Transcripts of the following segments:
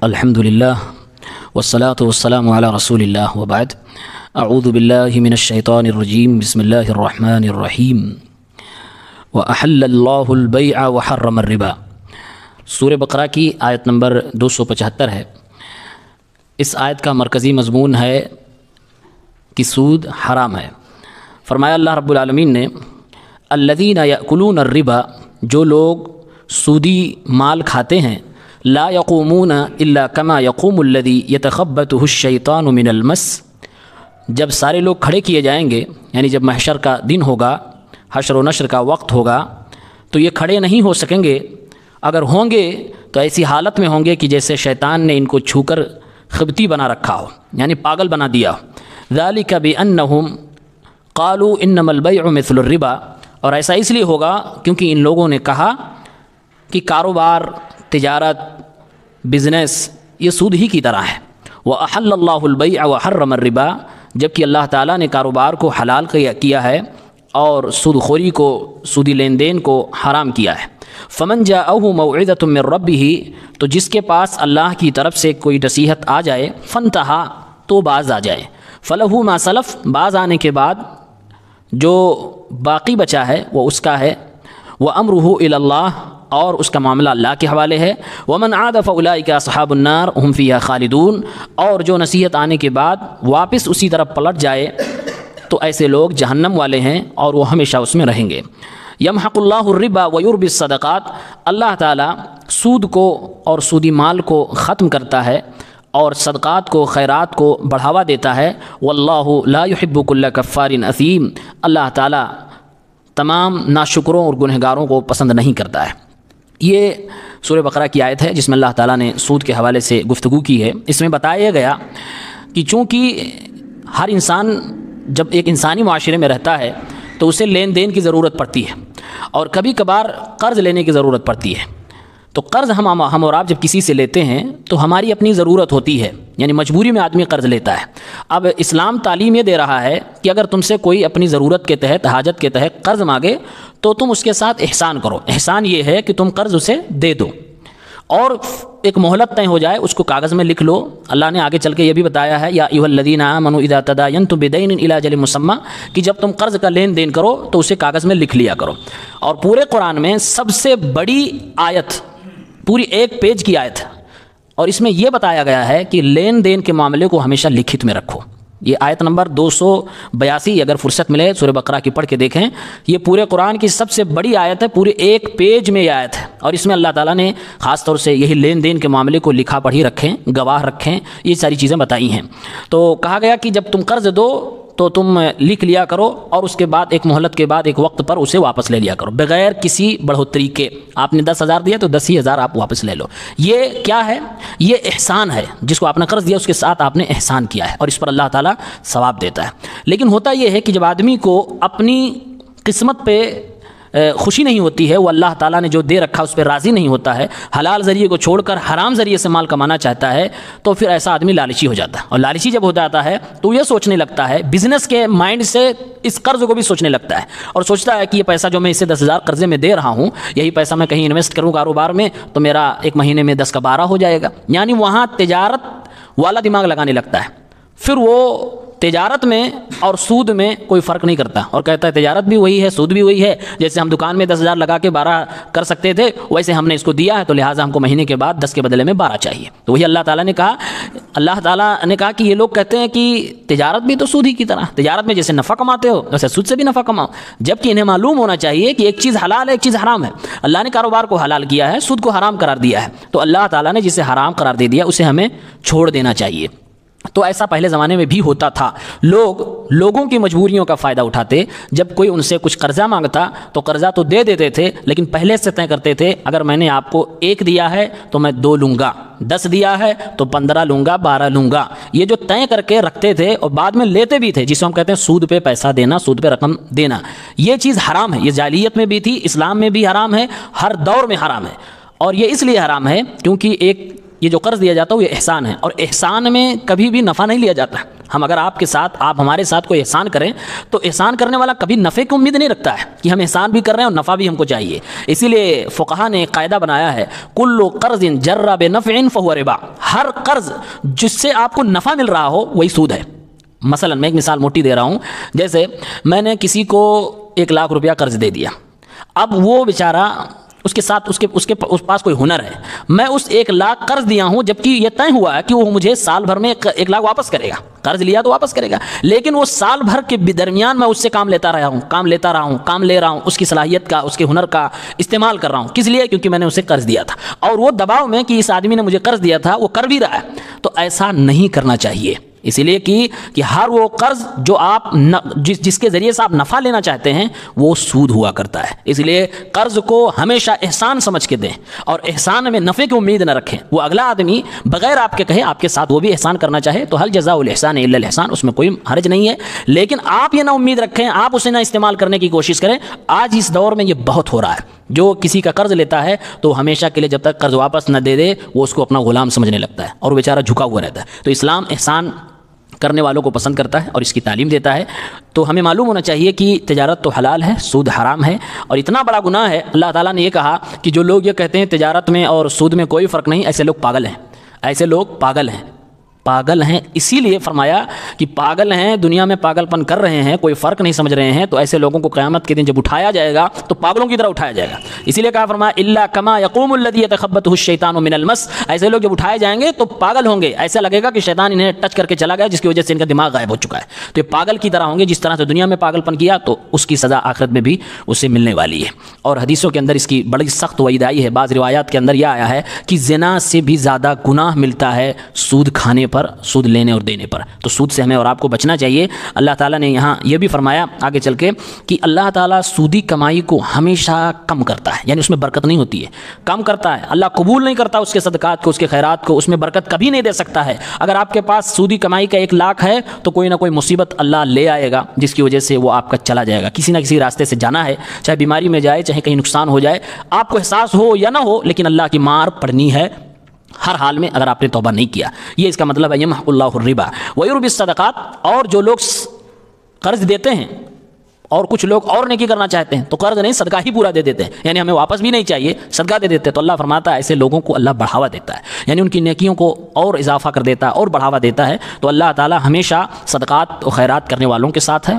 الحمدللہ والصلاة والسلام علی رسول اللہ وبعد اعوذ باللہ من الشیطان الرجیم بسم اللہ الرحمن الرحیم وأحل اللہ البیع وحرم الربا۔ سورہ بقرہ کی آیت نمبر 275 ہے۔ اس آیت کا مرکزی مضمون ہے کہ سود حرام ہے۔ فرمایا اللہ رب العالمین نے الذین یأکلون الربا، جو لوگ سودی مال کھاتے ہیں، لا یقومون الا کما یقوم الذی یتخبطہ الشیطان من المس، جب سارے لوگ کھڑے کیے جائیں گے، یعنی جب محشر کا دن ہوگا، حشر و نشر کا وقت ہوگا، تو یہ کھڑے نہیں ہو سکیں گے۔ اگر ہوں گے تو ایسی حالت میں ہوں گے کہ جیسے شیطان نے ان کو چھو کر خبتی بنا رکھا ہو، یعنی پاگل بنا دیا ہو۔ ذالک بانہم قالوا انما البیع مثل الربا، اور ایسا اس لیے ہوگا کیونکہ ان لوگوں نے کہا کہ کاروبار، تجارت، بزنس یہ سود ہی کی طرح ہے۔ وَأَحَلَّ اللَّهُ الْبَيْعَ وَحَرَّمَ الرِّبَا، جبکہ اللہ تعالیٰ نے کاروبار کو حلال کیا ہے اور سود خوری کو، سودی لین دین کو حرام کیا ہے۔ فَمَنْ جَاءَهُ مَوْعِظَةٌ مِّن رَّبِّهِ، تو جس کے پاس اللہ کی طرف سے کوئی نصیحت آ جائے، فَانْتَهَا، تو باز آ جائے، فَلَهُ مَا سَلَف، باز آنے کے بعد جو باقی بچا ہے وہ اس کا ہے، وَأَمْرُهُ إِلَى اللَّهِ، اور اس کا معاملہ اللہ کے حوالے ہے۔ وَمَنْ عَادَ فَأُولَٰئِكَ أَصْحَابُ النَّارِ هُمْ فِيهَا خَالِدُونَ، اور جو نصیحت آنے کے بعد واپس اسی طرف پلٹ جائے تو ایسے لوگ جہنم والے ہیں اور وہ ہمیشہ اس میں رہیں گے۔ يَمْحَقُ اللَّهُ الرِّبَا وَيُرْبِي الصَّدَقَاتِ، اللہ تعالیٰ سود کو اور سودی مال کو ختم کرتا ہے اور صدقات کو، خیرات کو بڑھاوا دیتا ہے۔ وَاللَّهُ لَا يُحِبُّ كُلَّ كَفَّارٍ أَثِيمٍ، اللہ تعالیٰ تمام ناشکروں اور گنہگاروں کو پسند نہیں کرتا ہے۔ یہ سورہ بقرہ کی آیت ہے جس میں اللہ تعالیٰ نے سود کے حوالے سے گفتگو کی ہے۔ اس میں بتایا گیا کہ چونکہ ہر انسان جب ایک انسانی معاشرے میں رہتا ہے تو اسے لین دین کی ضرورت پڑتی ہے اور کبھی کبھار قرض لینے کی ضرورت پڑتی ہے۔ تو قرض ہم اور آپ جب کسی سے لیتے ہیں تو ہماری اپنی ضرورت ہوتی ہے، یعنی مجبوری میں آدمی قرض لیتا ہے۔ اب اسلام تعلیم یہ دے رہا ہے کہ اگر تم سے کوئی اپنی ضرورت کے تحت، حاجت کے تحت قرض مانگے تو تم اس کے ساتھ احسان کرو۔ احسان یہ ہے کہ تم قرض اسے دے دو اور ایک مہلت طے ہو جائے، اس کو کاغذ میں لکھ لو۔ اللہ نے آگے چل کے یہ بھی بتایا ہے، یا ایھا الذین آمنوا اذا تداینتم بدین الی اجل مسمی، کہ جب تم قرض کا لین دین کرو تو اسے کاغذ میں لکھ لیا کرو۔ اور پورے قرآن میں سب سے بڑی آیت، پوری ایک پیج کی آیت ہے، اور اس میں یہ بتایا گیا ہے کہ لین دین کے معاملے کو ہمیشہ لکھت میں رکھو۔ یہ آیت نمبر 282، اگر فرصت ملے سورہ بقرہ کی پڑھ کے دیکھیں، یہ پورے قرآن کی سب سے بڑی آیت ہے، پورے ایک پیج میں یہ آیت ہے، اور اس میں اللہ تعالیٰ نے خاص طور سے یہی لین دین کے معاملے کو لکھا پڑھی رکھیں، گواہ رکھیں، یہ ساری چیزیں بتائی ہیں۔ تو کہا گیا کہ جب تم قرض دو تو تم لکھ لیا کرو اور اس کے بعد ایک مہلت کے بعد ایک وقت پر اسے واپس لے لیا کرو، بغیر کسی بڑھوتری کے۔ آپ نے 10,000 دیا تو 10,000 آپ واپس لے لو۔ یہ کیا ہے؟ یہ احسان ہے، جس کو آپ نے قرض دیا اس کے ساتھ آپ نے احسان کیا ہے، اور اس پر اللہ تعالیٰ ثواب دیتا ہے۔ لیکن ہوتا یہ ہے کہ جب آدمی کو اپنی قسمت پہ خوشی نہیں ہوتی ہے، وہ اللہ تعالیٰ نے جو دے رکھا اس پہ راضی نہیں ہوتا ہے، حلال ذریعے کو چھوڑ کر حرام ذریعے سے مال کمانا چاہتا ہے، تو پھر ایسا آدمی لالچی ہو جاتا ہے، اور لالچی جب ہو جاتا ہے تو یہ سوچنے لگتا ہے، بزنس کے مائنڈ سے اس قرض کو بھی سوچنے لگتا ہے، اور سوچتا ہے کہ یہ پیسہ جو میں اسے 10,000 قرضے میں دے رہا ہوں، یہی پیسہ میں کہیں انویسٹ کروں کاروبار میں تو میرا ایک مہینے میں 10 کا 12 ہو جائے گا، یعنی وہاں تجارت والا دماغ لگانے لگتا ہے۔ پھر وہ تجارت میں اور سود میں کوئی فرق نہیں کرتا اور کہتا ہے تجارت بھی وہی ہے، سود بھی وہی ہے، جیسے ہم دکان میں 10,000 لگا کے 12 کر سکتے تھے، ویسے ہم نے اس کو دیا ہے تو لہٰذا ہم کو مہینے کے بعد 10 کے بدلے میں 12 چاہیے۔ تو وہی اللہ تعالیٰ نے کہا کہ یہ لوگ کہتے ہیں کہ تجارت بھی تو سود ہی کی طرح، تجارت میں جیسے نفع کماتے ہو ویسے سود سے بھی نفع کماؤ، جبکہ انہیں معلوم ہونا چاہیے کہ ایک چیز حلال ہے، ایک چیز حرام ہے۔ اللہ نے کاروبار کو حلال کیا ہے، سود کو حرام قرار دیا ہے، تو اللہ تعالیٰ نے جسے حرام قرار دے دیا اسے ہمیں چھوڑ دینا چاہیے۔ تو ایسا پہلے زمانے میں بھی ہوتا تھا، لوگوں کی مجبوریوں کا فائدہ اٹھاتے، جب کوئی ان سے کچھ قرضہ مانگتا تو قرضہ تو دے دیتے تھے، لیکن پہلے سے طے کرتے تھے اگر میں نے آپ کو 1 دیا ہے تو میں 2 لوں گا، 10 دیا ہے تو 15 لوں گا، 12 لوں گا، یہ جو طے کر کے رکھتے تھے اور بعد میں لیتے بھی تھے، جسے ہم کہتے ہیں سود پہ پیسہ دینا، سود پہ رقم دینا۔ یہ چیز حرام ہے، یہ جاہلیت میں بھی تھی، اسلام میں بھی حرام ہے، ہر دور میں حرام ہے، اور یہ اس لیے حرام ہے کیونکہ یہ جو قرض دیا جاتا ہے وہ احسان ہے، اور احسان میں کبھی بھی نفع نہیں لیا جاتا۔ ہم اگر آپ ہمارے ساتھ کوئی احسان کریں تو احسان کرنے والا کبھی نفع کی امید نہیں رکھتا ہے کہ ہم احسان بھی کر رہے ہیں اور نفع بھی ہم کو چاہیے۔ اسی لیے فقہا نے ایک قاعدہ بنایا ہے، کل قرض جر بنفع فہو ربا، ہر قرض جس سے آپ کو نفع مل رہا ہو وہی سود ہے. مثلا میں ایک مثال موٹی دے رہا ہوں، جیسے میں نے کسی کو 1 لاکھ روپیہ قرض دے دیا. اب وہ بیچارہ اس کے ساتھ اس پاس کوئی ہنر ہے، میں اس 1 لاکھ قرض دیا ہوں، جبکہ یہ طے ہوا ہے کہ وہ مجھے سال بھر میں 1 لاکھ واپس کرے گا. قرض لیا تو واپس کرے گا، لیکن وہ سال بھر کے درمیان میں اس سے کام لیتا رہا ہوں، اس کی صلاحیت کا، اس کے ہنر کا استعمال کر رہا ہوں. کس لیے؟ کیونکہ میں نے اسے قرض دیا تھا، اور وہ دباؤ میں کہ اس آدمی نے مجھے قرض دیا تھا وہ کر بھی رہا ہے. تو ایسا نہیں کرنا چاہیے، اسی لیے کہ ہر وہ قرض جو آپ جس کے ذریعے سے آپ نفع لینا چاہتے ہیں وہ سود ہوا کرتا ہے. اس لیے قرض کو ہمیشہ احسان سمجھ کے دیں، اور احسان میں نفع کی امید نہ رکھیں. وہ اگلا آدمی بغیر آپ کے کہے آپ کے ساتھ وہ بھی احسان کرنا چاہے تو حل جزاء الاحسان الا الاحسان، اس میں کوئی حرج نہیں ہے. لیکن آپ یہ نہ امید رکھیں، آپ اسے نہ استعمال کرنے کی کوشش کریں. آج اس دور میں یہ بہت ہو رہا ہے، جو کسی کا قرض لیتا ہے تو ہمیشہ کے لیے جب تک قرض واپس نہ دے دے وہ اس کو اپنا غلام سمجھنے لگتا ہے اور بیچارہ جھکا ہوا رہتا ہے. تو اسلام احسان کرنے والوں کو پسند کرتا ہے اور اس کی تعلیم دیتا ہے. تو ہمیں معلوم ہونا چاہیے کہ تجارت تو حلال ہے، سود حرام ہے، اور اتنا بڑا گناہ ہے. اللہ تعالیٰ نے یہ کہا کہ جو لوگ یہ کہتے ہیں تجارت میں اور سود میں کوئی فرق نہیں، ایسے لوگ پاگل ہیں. ایسے لوگ پاگل ہیں. اسی لیے فرمایا کہ پاگل ہیں، دنیا میں پاگل پن کر رہے ہیں، کوئی فرق نہیں سمجھ رہے ہیں. تو ایسے لوگوں کو قیامت کے دن جب اٹھایا جائے گا تو پاگلوں کی طرح اٹھایا جائے گا. اسی لیے کہا فرمایا الا کما یقوم الذی یتخبطہ الشیطان من المس. ایسے لوگ جب اٹھائے جائیں گے تو پاگل ہوں گے، ایسا لگے گا کہ شیطان انہیں ٹچ کر کے چلا گیا جس کی وجہ سے ان کا دماغ غائب ہو چکا ہے. تو یہ پاگل کی طرح ہوں گے، جس طرح سے دنیا میں پاگل پن کیا تو اس کی سزا آخرت میں بھی اسے ملنے والی ہے. اور حدیثوں کے اندر اس کی بڑی سخت وعید آئی ہے. بعض روایات کے اندر یہ آیا ہے کہ زنا سے بھی زیادہ گناہ ملتا ہے سود کھانے پر، سود لینے اور دینے پر. تو سود سے ہمیں اور آپ کو بچنا چاہیے. اللہ تعالیٰ نے یہاں یہ بھی فرمایا آگے چل کے کہ اللہ تعالیٰ سودی کمائی کو ہمیشہ کم کرتا ہے، یعنی اس میں برکت نہیں ہوتی ہے، کم کرتا ہے. اللہ قبول نہیں کرتا اس کے صدقات کو، اس کے خیرات کو، اس میں برکت کبھی نہیں دے سکتا ہے. اگر آپ کے پاس سودی کمائی کا 1 لاکھ ہے تو کوئی نہ کوئی مصیبت اللہ لے آئے گا جس کی وجہ سے وہ آپ کا چلا جائے گا. کسی نہ کسی راستے سے جانا ہے، چاہے بیماری میں جائے، چاہے کہیں نقصان ہو جائے، آپ کو احساس ہو یا نہ ہو، لیکن اللہ کی مار پڑنی ہے ہر حال میں اگر آپ نے توبہ نہیں کیا. یہ اس کا مطلب ہے یمحق اللہ الربا ویربی الصدقات. اور جو لوگ قرض دیتے ہیں اور کچھ لوگ اور نیکی کرنا چاہتے ہیں تو قرض نہیں، صدقہ ہی پورا دے دیتے ہیں، یعنی ہمیں واپس بھی نہیں چاہیے، صدقہ دے دیتے ہیں. تو اللہ فرماتا ہے ایسے لوگوں کو اللہ بڑھاوا دیتا ہے، یعنی ان کی نیکیوں کو اور اضافہ کر دیتا ہے اور بڑھاوا دیتا ہے. تو اللہ تعالی ہمیشہ صدقات و خیرات کرنے والوں کے ساتھ ہے،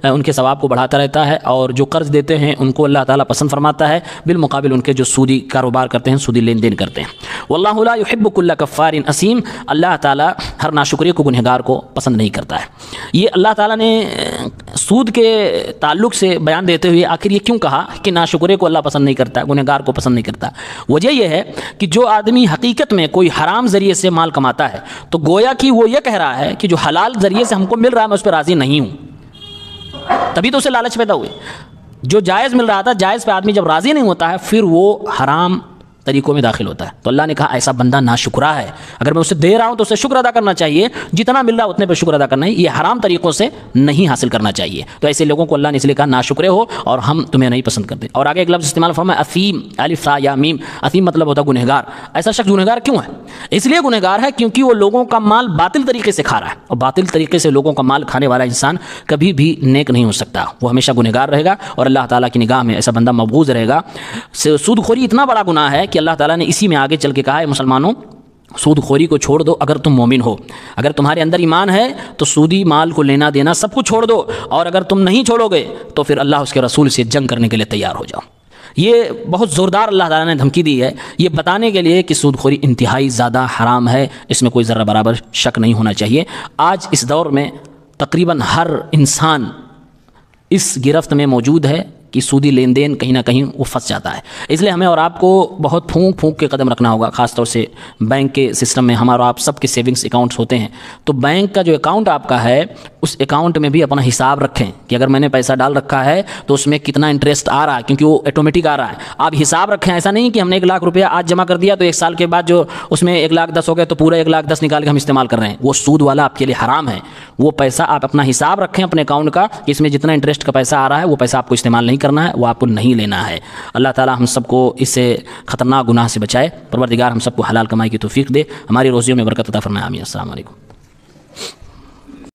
ان کے ثواب کو بڑھاتا رہتا ہے. اور جو قرض دیتے ہیں ان کو اللہ تعالی پسند فرماتا ہے، بالمقابل ان کے جو سودی کاروبار کرتے ہیں، سودی لین دین کرتے ہیں. واللہ لا يحب كل کفار اثیم. اللہ تعالی ہر ناشکرے کو، گنہگار کو پسند نہیں کرتا ہے. یہ اللہ تعالی نے سود کے تعلق سے بیان دیتے ہوئے آخر یہ کیوں کہا کہ ناشکرے کو اللہ پسند نہیں کرتا، گنہگار کو پسند نہیں کرتا؟ وجہ یہ ہے کہ جو آدمی حقیقت میں کوئی حرام ذریعے سے مال کماتا ہے تو گویا کہ وہ یہ کہہ رہا ہے کہ جو حلال ذریعے سے ہم کو مل رہا ہے میں اس پہ راضی نہیں ہوں، تبھی تو اسے لالچ پیدا ہوئی. جو جائز مل رہا تھا، جائز پہ آدمی جب راضی نہیں ہوتا ہے پھر وہ حرام طریقوں میں داخل ہوتا ہے. تو اللہ نے کہا ایسا بندہ ناشکرا ہے. اگر میں اسے دے رہا ہوں تو اسے شکر ادا کرنا چاہیے، جتنا مل رہا ہے اتنے پہ شکر ادا کرنا ہے، یہ حرام طریقوں سے نہیں حاصل کرنا چاہیے. تو ایسے لوگوں کو اللہ نے اس لیے کہا ناشکرے ہو اور ہم تمہیں نہیں پسند کرتے. اور آگے ایک لفظ استعمال فرمایا اثیم، الف تا یا میم. اثیم مطلب ہوتا ہے گنہگار. ایسا شخص گنہگار کیوں ہے؟ اس لیے گنہگار ہے کیونکہ وہ لوگوں کا مال باطل طریقے سے کھا رہا ہے، اور باطل طریقے سے لوگوں کا مال کھانے والا انسان کبھی بھی نیک نہیں ہو سکتا، وہ ہمیشہ گنہگار رہے گا اور اللہ تعالیٰ کی نگاہ میں ایسا بندہ مبغوض رہے گا. سود خوری اتنا بڑا گناہ ہے کہ اللہ تعالیٰ نے اسی میں آگے چل کے کہا ہے مسلمانوں سود خوری کو چھوڑ دو اگر تم مومن ہو. اگر تمہارے اندر ایمان ہے تو سودی مال کو لینا دینا سب کچھ چھوڑ دو، اور اگر تم نہیں چھوڑو گے تو پھر اللہ اس کے رسول سے جنگ کرنے کے لیے تیار ہو جاؤ. یہ بہت زوردار اللہ تعالیٰ نے دھمکی دی ہے، یہ بتانے کے لیے کہ سود خوری انتہائی زیادہ حرام ہے، اس میں کوئی ذرہ برابر شک نہیں ہونا چاہیے. آج اس دور میں تقریباً ہر انسان اس گرفت میں موجود ہے کہ سودی لین دین کہیں نہ کہیں وہ پھنس جاتا ہے. اس لیے ہمیں اور آپ کو بہت پھونک کے قدم رکھنا ہوگا. خاص طور سے بینک کے سسٹم میں ہمارا آپ سب کے سیونگز اکاؤنٹس ہوتے ہیں، تو بینک کا جو اکاؤنٹ آپ کا ہے اس اکاؤنٹ میں بھی اپنا حساب رکھیں کہ اگر میں نے پیسہ ڈال رکھا ہے تو اس میں کتنا انٹرسٹ آ رہا ہے، کیونکہ وہ آٹومیٹک آ رہا ہے. آپ حساب رکھیں. ایسا نہیں کہ ہم نے 1 لاکھ روپیہ آج جمع کر دیا تو 1 سال کے بعد جو اس میں 1,10,000 ہو گئے تو پورا 1,10,000 نکال کے ہم استعمال کر رہے ہیں. وہ سود والا آپ کے لیے حرام ہے. وہ پیسہ آپ اپنا حساب رکھیں اپنے اکاؤنٹ کا کہ اس میں جتنا انٹرسٹ کا پیسہ آ رہا ہے وہ پیسہ آپ کو استعمال نہیں کرنا ہے، وہ آپ کو نہیں لینا ہے. اللہ تعالی ہم سب کو اس سے خطرناک گناہ سے بچائے. پروردگار ہم سب کو حلال کمائی کی توفیق دے، ہماری روزیوں میں برکت عطا فرمائے. آمین. السلام علیکم.